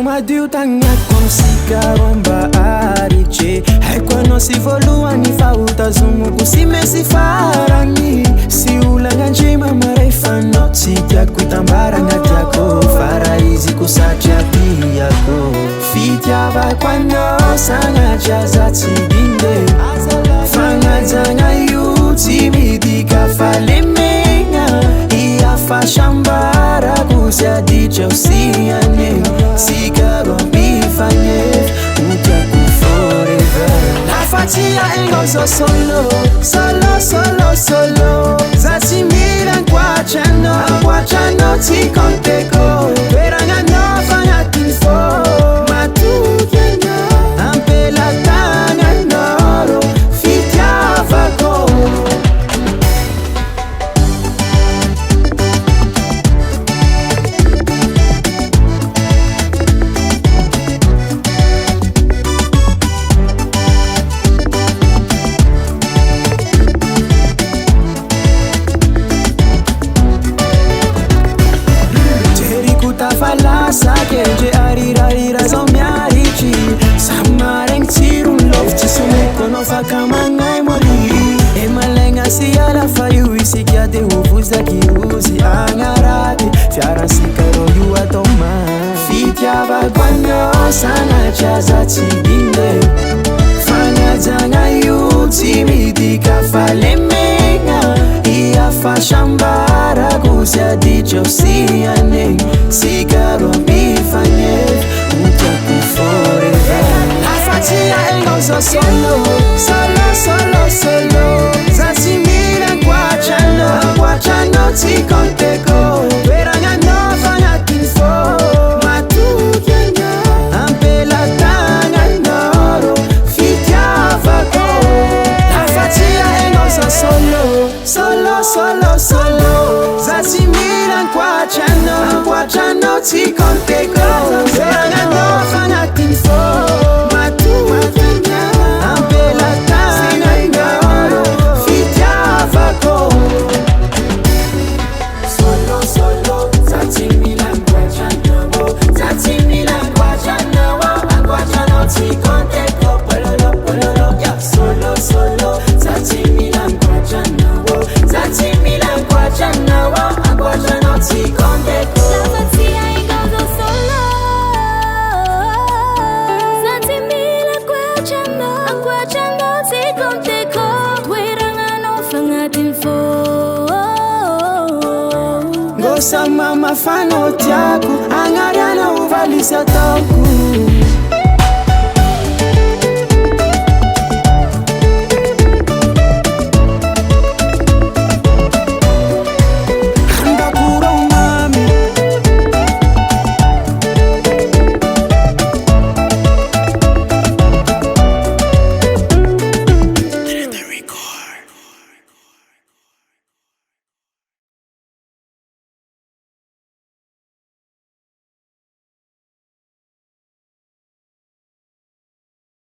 madio tagnako am sikaromba aritse haiko anao sy voalohany fa hotazomoko sy mesy faragny sy olagna mamaray fanao tsy tiako hitambaragna tiako fa raha izy kosatria tiako fitiavako anao sagnatria za tsy dinde fagnajagna io tsy midika fa lemegna iafashambarako sy aditra usiane sigaro bifanye utiaku forever nafatia engozo solo solo solo solo zatimira kwachano tikonteko peranga no fanyatinfo matukenya ampela tanga noro fitiavako Sakeje arira zomiarici samareng tirun lofti sumekono fakamangai mori e malenga si ala fayu isikiate uvuza kiruzi angarate fiara sikaro yu atoma fitiava kwano sana chaza tibinde fanga zanga yu timidika falemega ia fashambara kusia dicho siane sigaro bifanye utiaku forever afatia engozo solo solo solo solo zatimira kwachano tikonteko peranga no fanyatinfo matukenya ampela tanga noro fitiavako afatia engozo solo solo solo solo zatimira kwachano tikonteko peranga no fanyatinfo matukenya ampela tanga noro fitiavako solo solo zatimira kwachano tikonteko pololo ya solo solo zatimira kwachano tikonteko Gosa mama fano tiako angariana uvalisa tauku